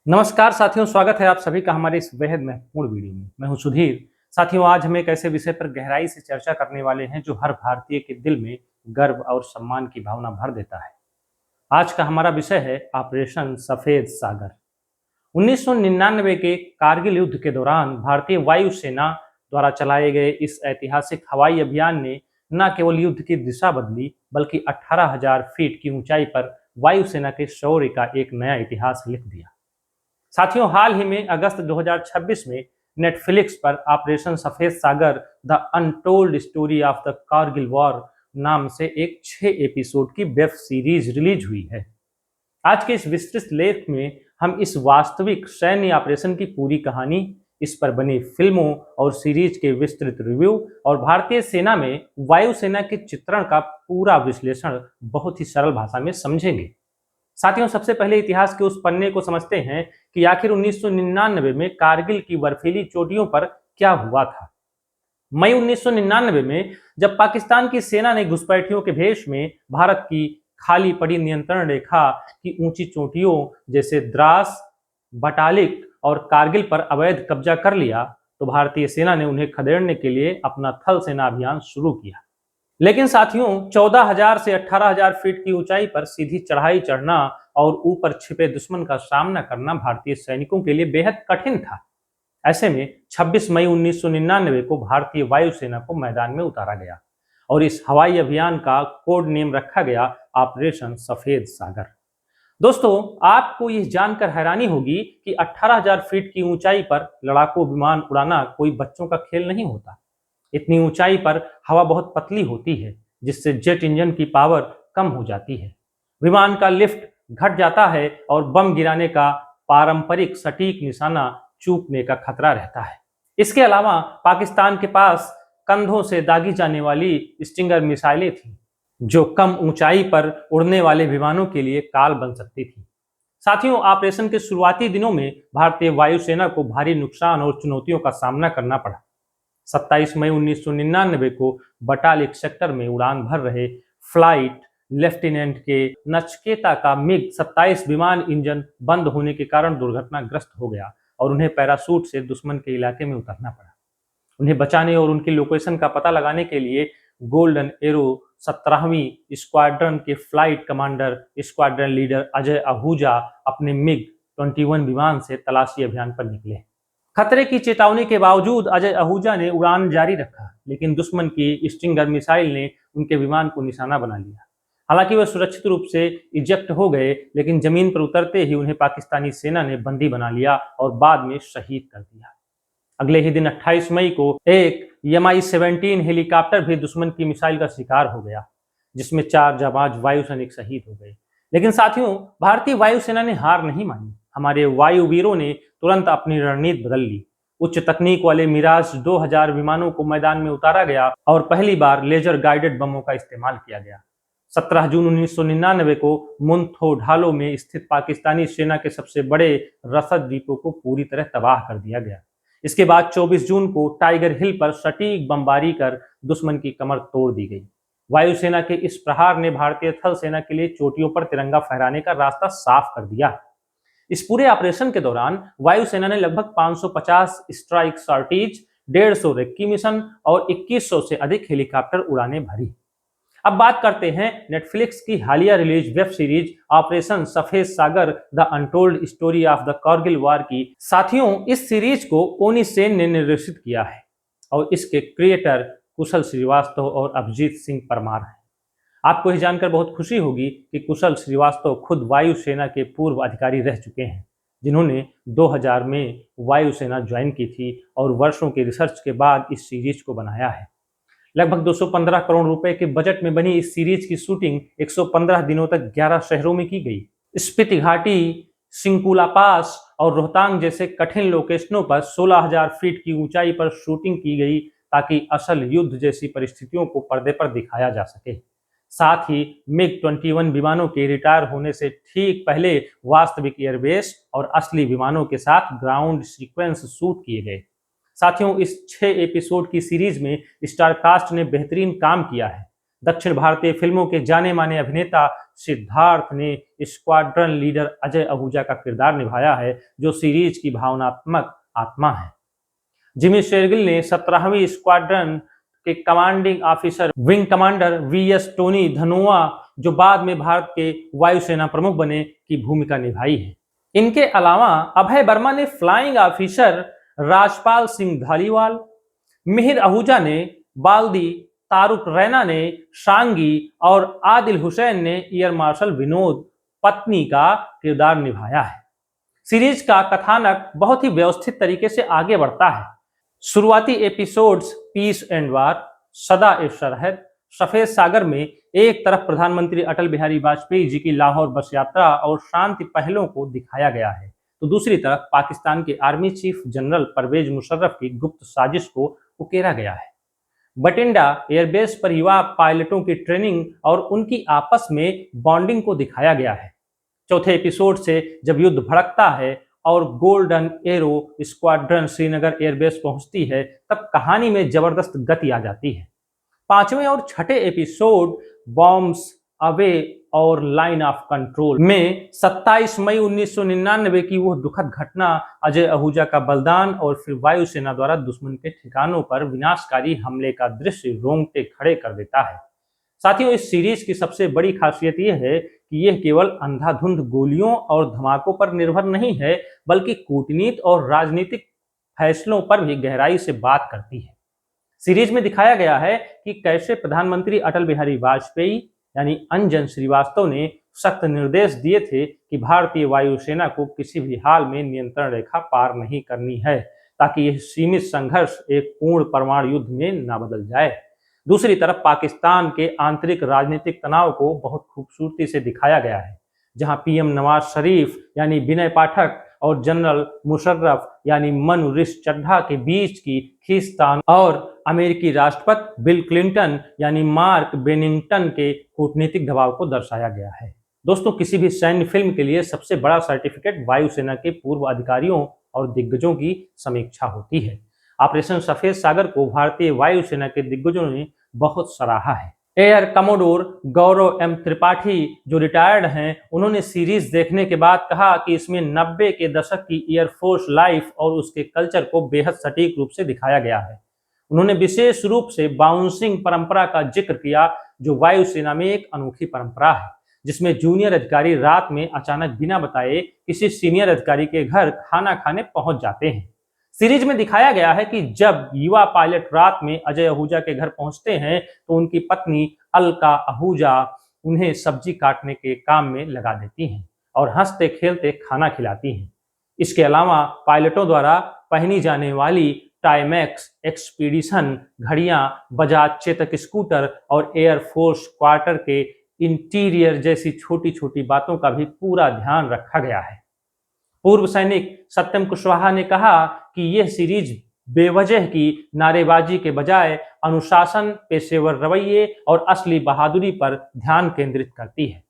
नमस्कार साथियों, स्वागत है आप सभी का हमारे इस बेहद महत्वपूर्ण वीडियो में। मैं हूं सुधीर। साथियों, आज हम एक ऐसे विषय पर गहराई से चर्चा करने वाले हैं जो हर भारतीय के दिल में गर्व और सम्मान की भावना भर देता है। आज का हमारा विषय है ऑपरेशन सफेद सागर। 1999 के कारगिल युद्ध के दौरान भारतीय वायुसेना द्वारा चलाए गए इस ऐतिहासिक हवाई अभियान ने न केवल युद्ध की दिशा बदली, बल्कि 18,000 फीट की ऊंचाई पर वायुसेना के शौर्य का एक नया इतिहास लिख दिया। साथियों, हाल ही में अगस्त 2026 में नेटफ्लिक्स पर operation Safed Sagar the untold story of the Kargil war नाम से एक 6 एपिसोड की वेब सीरीज रिलीज हुई है। आज के इस विस्तृत लेख में हम इस वास्तविक सैन्य ऑपरेशन की पूरी कहानी, इस पर बनी फिल्मों और सीरीज के विस्तृत रिव्यू और भारतीय सेना में वायुसेना के चित्रण का पूरा विश्लेषण बहुत ही सरल भाषा में समझेंगे। साथियों, सबसे पहले इतिहास के उस पन्ने को समझते हैं कि आखिर 1999 में कारगिल की बर्फीली चोटियों पर क्या हुआ था। मई 1999 में जब पाकिस्तान की सेना ने घुसपैठियों के भेष में भारत की खाली पड़ी नियंत्रण रेखा की ऊंची चोटियों जैसे द्रास, बटालिक और कारगिल पर अवैध कब्जा कर लिया, तो भारतीय सेना ने उन्हें खदेड़ने के लिए अपना थल सेना अभियान शुरू किया। लेकिन साथियों, 14,000 से 18,000 फीट की ऊंचाई पर सीधी चढ़ाई चढ़ना और ऊपर छिपे दुश्मन का सामना करना भारतीय सैनिकों के लिए बेहद कठिन था। ऐसे में 26 मई 1999 को भारतीय वायुसेना को मैदान में उतारा गया और इस हवाई अभियान का कोड नेम रखा गया ऑपरेशन सफेद सागर। दोस्तों, आपको यह जानकर हैरानी होगी कि 18,000 फीट की ऊंचाई पर लड़ाकू विमान उड़ाना कोई बच्चों का खेल नहीं होता। इतनी ऊंचाई पर हवा बहुत पतली होती है, जिससे जेट इंजन की पावर कम हो जाती है, विमान का लिफ्ट घट जाता है और बम गिराने का पारंपरिक सटीक निशाना चूकने का खतरा रहता है। इसके अलावा पाकिस्तान के पास कंधों से दागी जाने वाली स्टिंगर मिसाइलें थीं, जो कम ऊंचाई पर उड़ने वाले विमानों के लिए काल बन सकती थी। साथियों, ऑपरेशन के शुरुआती दिनों में भारतीय वायुसेना को भारी नुकसान और चुनौतियों का सामना करना पड़ा। 27 मई 1999 को बटालिक सेक्टर में उड़ान भर रहे फ्लाइट लेफ्टिनेंट के नचकेता का मिग 27 विमान इंजन बंद होने के कारण दुर्घटनाग्रस्त हो गया और उन्हें पैराशूट से दुश्मन के इलाके में उतरना पड़ा। उन्हें बचाने और उनकी लोकेशन का पता लगाने के लिए गोल्डन एरो 17वीं स्क्वाड्रन के flight commander squadron leader Ajay Ahuja अपने मिग 21 विमान से तलाशी अभियान पर निकले। खतरे की चेतावनी के बावजूद अजय आहूजा ने उड़ान जारी रखा, लेकिन दुश्मन की स्टिंगर मिसाइल ने उनके विमान को निशाना बना लिया। हालांकि वे सुरक्षित रूप से इजेक्ट हो गए, लेकिन जमीन पर उतरते ही उन्हें पाकिस्तानी सेना ने बंदी बना लिया और बाद में शहीद कर दिया। अगले ही दिन 28 मई को एक Mi-17 हेलीकॉप्टर भी दुश्मन की मिसाइल का शिकार हो गया, जिसमें 4 जाबाज वायु सैनिक शहीद हो गए। लेकिन साथियों, भारतीय वायुसेना ने हार नहीं मानी। हमारे वायुवीरों ने तुरंत अपनी रणनीति बदल ली। उच्च तकनीक वाले मिराज 2000 विमानों को मैदान में उतारा गया और पहली बार लेजर गाइडेड बमों का इस्तेमाल किया गया। 17 जून 1999 को मुंथो ढालो में स्थित पाकिस्तानी सेना के सबसे बड़े रसद डिपो को पूरी तरह तबाह कर दिया गया। इसके बाद 24 जून को टाइगर हिल पर सटीक बमबारी कर दुश्मन की कमर तोड़ दी गई। वायुसेना के इस प्रहार ने भारतीय थल सेना के लिए चोटियों पर तिरंगा फहराने का रास्ता साफ कर दिया। इस पूरे ऑपरेशन के दौरान वायुसेना ने लगभग 550 स्ट्राइक सॉर्टीज, 150 रेक्की मिशन और 2100 से अधिक हेलीकॉप्टर उड़ानें भरी। अब बात करते हैं नेटफ्लिक्स की हालिया release web series operation Safed Sagar the untold story of the Kargil war की। साथियों, इस सीरीज को ओनी सेन ने निर्देशित किया है और इसके क्रिएटर कुशल श्रीवास्तव और अभिजीत सिंह परमार हैं। आपको यह जानकर बहुत खुशी होगी कि कुशल श्रीवास्तव खुद वायुसेना के पूर्व अधिकारी रह चुके हैं, जिन्होंने 2000 में वायुसेना ज्वाइन की थी और वर्षों की रिसर्च के बाद इस सीरीज को बनाया है। लगभग 215 करोड़ रुपए के बजट में बनी इस सीरीज की शूटिंग 115 दिनों तक 11 शहरों में की गई। स्पीति घाटी, सिंकुला पास और रोहतांग जैसे कठिन लोकेशनों पर 16,000 फीट की ऊंचाई पर शूटिंग की गई, ताकि असल युद्ध जैसी परिस्थितियों को पर्दे पर दिखाया जा सके। साथ ही मिग 21 विमानों के रिटायर होने से ठीक पहले वास्तविक एयरबेस और असली विमानों के साथ ग्राउंड सीक्वेंस शूट किए गए। साथियों, इस 6 एपिसोड की सीरीज में स्टारकास्ट ने बेहतरीन काम किया है, दक्षिण भारतीय फिल्मों के जाने माने अभिनेता सिद्धार्थ ने स्क्वाड्रन लीडर अजय आहूजा का किरदार निभाया है, जो सीरीज की भावनात्मक आत्मा है। जिमी शेरगिल ने 17वीं स्क्वाड्रन के commanding officer wing commander V S Tony Dhanoa, जो बाद में भारत के वायुसेना प्रमुख बने, की भूमिका निभाई है। इनके अलावा अभय वर्मा ने फ्लाइंग ऑफिसर राजपाल सिंह धालीवाल, मिहिर आहूजा ने बाल्दी, तारुक रैना ने शांगी और आदिल हुसैन ने एयर मार्शल विनोद पत्नी का किरदार निभाया है। सीरीज का कथानक बहुत ही व्यवस्थित तरीके से आगे बढ़ता है। शुरुआती एपिसोड्स पीस एंड वार, सदा ए सरहद, सफेद सागर में एक तरफ प्रधानमंत्री अटल बिहारी वाजपेयी जी की लाहौर बस यात्रा और शांति पहलों को दिखाया गया है, तो दूसरी तरफ पाकिस्तान के army chief general Pervez Musharraf की गुप्त साजिश को उकेरा गया है। बटिंडा एयरबेस पर युवा पायलटों की ट्रेनिंग और उनकी आपस में बॉन्डिंग को दिखाया गया है। चौथे एपिसोड से जब युद्ध भड़कता है और golden arrow squadron Srinagar airbase पहुंचती है, तब कहानी में जबरदस्त गति आ जाती है। पांचवें और छठे एपिसोड बॉम्ब्स अवे और लाइन ऑफ कंट्रोल में 27 मई 1999 की वो दुखद घटना, अजय आहूजा का बलिदान और फिर वायुसेना द्वारा दुश्मन के ठिकानों पर विनाशकारी हमले का दृश्य रोंगटे खड़े कर देता है। साथियों, इस सीरीज की सबसे बड़ी खासियत यह है कि यह केवल अंधाधुंध गोलियों और धमाकों पर निर्भर नहीं है, बल्कि कूटनीति और राजनीतिक फैसलों पर भी गहराई से बात करती है। सीरीज में दिखाया गया है कि कैसे प्रधानमंत्री अटल बिहारी वाजपेयी यानी अंजन श्रीवास्तव ने सख्त निर्देश दिए थे कि भारतीय वायुसेना को किसी भी हाल में नियंत्रण रेखा पार नहीं करनी है, ताकि यह सीमित संघर्ष एक पूर्ण परमाणु युद्ध में न बदल जाए। दूसरी तरफ पाकिस्तान के आंतरिक राजनीतिक तनाव को बहुत खूबसूरती से दिखाया गया है, जहां पीएम नवाज शरीफ यानी विनय पाठक और जनरल मुशर्रफ यानी मनोहर चड्ढा के बीच की खींचतान और अमेरिकी राष्ट्रपति बिल क्लिंटन यानी मार्क बेनिंगटन के कूटनीतिक दबाव को दर्शाया गया है। दोस्तों, किसी भी सैन्य फिल्म के लिए सबसे बड़ा सर्टिफिकेट वायुसेना के पूर्व अधिकारियों और दिग्गजों की समीक्षा होती है। ऑपरेशन सफेद सागर को भारतीय वायुसेना के दिग्गजों ने बहुत सराहा है। एयर कमोडोर गौरव एम त्रिपाठी, जो रिटायर्ड हैं, उन्होंने सीरीज देखने के बाद कहा कि इसमें 90 के दशक की एयरफोर्स लाइफ और उसके कल्चर को बेहद सटीक रूप से दिखाया गया है। उन्होंने विशेष रूप से बाउंसिंग परंपरा का जिक्र किया, जो वायुसेना में एक अनोखी परंपरा है, जिसमें जूनियर अधिकारी रात में अचानक बिना बताए किसी सीनियर अधिकारी के घर खाना खाने पहुंच जाते हैं। सीरीज में दिखाया गया है कि जब युवा पायलट रात में अजय आहूजा के घर पहुंचते हैं, तो उनकी पत्नी अलका आहूजा उन्हें सब्जी काटने के काम में लगा देती हैं और हंसते खेलते खाना खिलाती हैं। इसके अलावा पायलटों द्वारा पहनी जाने वाली टाइमैक्स एक्सपीडिशन घड़ियां, बजाज चेतक स्कूटर और एयरफोर्स क्वार्टर के इंटीरियर जैसी छोटी छोटी बातों का भी पूरा ध्यान रखा गया है। पूर्व सैनिक सत्यम कुशवाहा ने कहा कि यह सीरीज बेवजह की नारेबाजी के बजाय अनुशासन, पेशेवर रवैये और असली बहादुरी पर ध्यान केंद्रित करती है।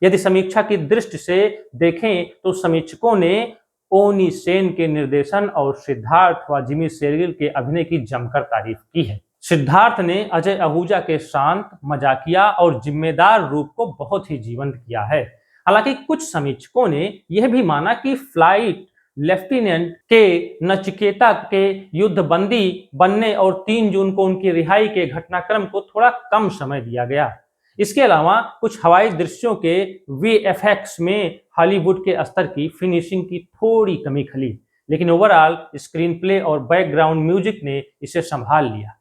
यदि समीक्षा की दृष्टि से देखें तो समीक्षकों ने ओनी सेन के निर्देशन और सिद्धार्थ व जिमी शेरगिल के अभिनय की जमकर तारीफ की है। सिद्धार्थ ने अजय आहूजा के शांत, मजाकिया और जिम्मेदार रूप को बहुत ही जीवंत किया है। हालांकि कुछ समीक्षकों ने यह भी माना कि फ्लाइट लेफ्टिनेंट के नचिकेता के युद्धबंदी बनने और 3 जून को उनकी रिहाई के घटनाक्रम को थोड़ा कम समय दिया गया। इसके अलावा कुछ हवाई दृश्यों के वीएफएक्स में हॉलीवुड के स्तर की फिनिशिंग की थोड़ी कमी खली, लेकिन ओवरऑल स्क्रीन प्ले और बैकग्राउंड म्यूजिक ने इसे संभाल लिया।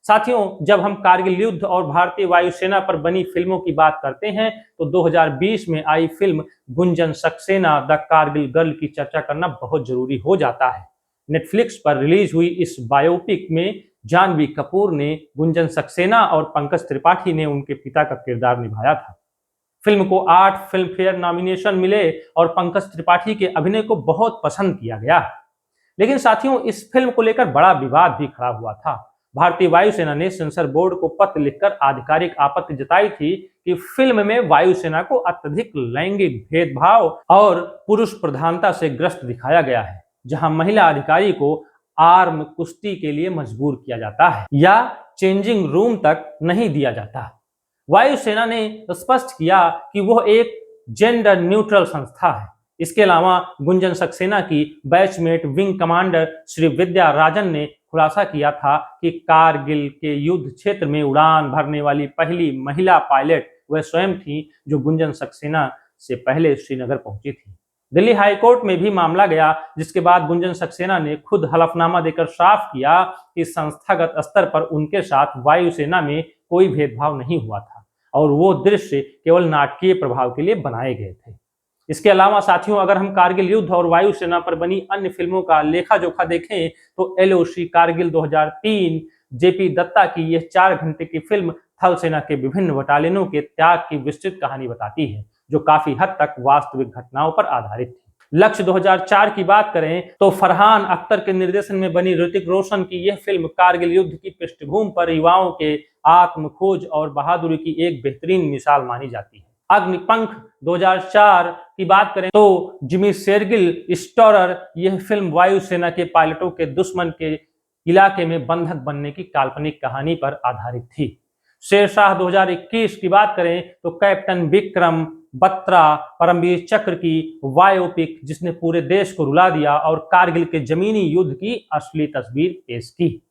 साथियों, जब हम कारगिल युद्ध और भारतीय वायुसेना पर बनी फिल्मों की बात करते हैं, तो 2020 में आई film Gunjan Saxena the Kargil girl की चर्चा करना बहुत जरूरी हो जाता है। नेटफ्लिक्स पर रिलीज हुई इस बायोपिक में जानवी कपूर ने गुंजन सक्सेना और पंकज त्रिपाठी ने उनके पिता का किरदार निभाया था। फिल्म को 8 फिल्म फेयर नॉमिनेशन मिले और पंकज त्रिपाठी के अभिनय को बहुत पसंद किया गया। लेकिन साथियों, इस फिल्म को लेकर बड़ा विवाद भी खड़ा हुआ था। भारतीय वायुसेना ने सेंसर बोर्ड को पत्र लिखकर आधिकारिक आपत्ति जताई थी कि फिल्म में वायुसेना को अत्यधिक लैंगिक भेदभाव और पुरुष प्रधानता से ग्रस्त दिखाया गया है, जहां महिला अधिकारी को आर्म कुश्ती के लिए मजबूर किया जाता है या चेंजिंग रूम तक नहीं दिया जाता। वायुसेना ने स्पष्ट किया कि वह एक जेंडर न्यूट्रल संस्था है। इसके अलावा गुंजन सक्सेना की बैचमेट विंग कमांडर श्री विद्या राजन ने खुलासा किया था कि कारगिल के युद्ध क्षेत्र में उड़ान भरने वाली पहली महिला पायलट वह स्वयं थी, जो गुंजन सक्सेना से पहले श्रीनगर पहुंची थी। दिल्ली हाईकोर्ट में भी मामला गया, जिसके बाद गुंजन सक्सेना ने खुद हलफनामा देकर साफ किया कि संस्थागत स्तर पर उनके साथ वायुसेना में कोई भेदभाव नहीं हुआ था और वो दृश्य केवल नाटकीय प्रभाव के लिए बनाए गए थे। इसके अलावा साथियों, अगर हम कारगिल युद्ध और वायुसेना पर बनी अन्य फिल्मों का लेखा जोखा देखें तो एलओसी कारगिल 2003 जेपी दत्ता की यह 4 घंटे की फिल्म थल सेना के विभिन्न बटालियनों के त्याग की विस्तृत कहानी बताती है, जो काफी हद तक वास्तविक घटनाओं पर आधारित थी। लक्ष्य 2004 की बात करें तो फरहान अख्तर के निर्देशन में बनी ऋतिक रोशन की यह फिल्म कारगिल युद्ध की पृष्ठभूमि पर युवाओं के आत्मखोज और बहादुरी की एक बेहतरीन मिसाल मानी जाती है। अग्निपंख 2004 की बात करें तो जिमी शेरगिल स्टोरर यह फिल्म वायुसेना के पायलटों के दुश्मन के इलाके में बंधक बनने की काल्पनिक कहानी पर आधारित थी। शेरशाह 2021 की बात करें तो कैप्टन विक्रम बत्रा परमवीर चक्र की बायोपिक, जिसने पूरे देश को रुला दिया और कारगिल के जमीनी युद्ध की असली तस्वीर पेश की।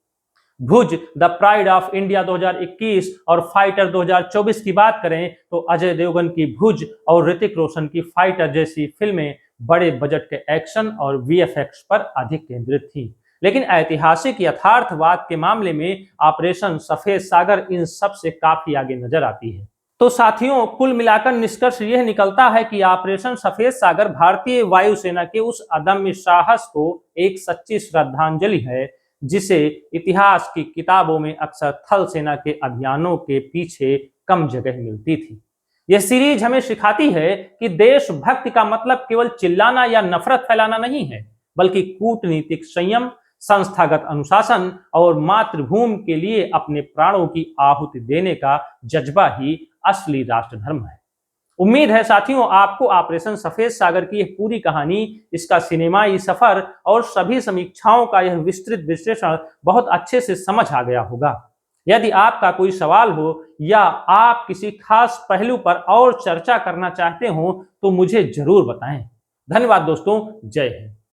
भुज द प्राइड ऑफ इंडिया 2021 और फाइटर 2024 की बात करें तो अजय देवगन की भुज और ऋतिक रोशन की फाइटर जैसी फिल्में बड़े बजट के एक्शन और वीएफएक्स पर अधिक केंद्रित थी, लेकिन ऐतिहासिक यथार्थवाद के मामले में ऑपरेशन सफेद सागर इन सब से काफी आगे नजर आती है। तो साथियों, कुल मिलाकर निष्कर्ष यह निकलता है कि ऑपरेशन सफेद सागर भारतीय वायुसेना के उस अदम्य साहस को एक सच्ची श्रद्धांजलि है, जिसे इतिहास की किताबों में अक्सर थल सेना के अभियानों के पीछे कम जगह मिलती थी। यह सीरीज हमें सिखाती है कि देशभक्ति का मतलब केवल चिल्लाना या नफरत फैलाना नहीं है, बल्कि कूटनीतिक संयम, संस्थागत अनुशासन और मातृभूमि के लिए अपने प्राणों की आहुति देने का जज्बा ही असली राष्ट्र धर्म है। उम्मीद है साथियों, आपको ऑपरेशन सफेद सागर की यह पूरी कहानी, इसका सिनेमाई सफर और सभी समीक्षाओं का यह विस्तृत विश्लेषण बहुत अच्छे से समझ आ गया होगा। यदि आपका कोई सवाल हो या आप किसी खास पहलू पर और चर्चा करना चाहते हो तो मुझे जरूर बताएं। धन्यवाद दोस्तों, जय हिंद।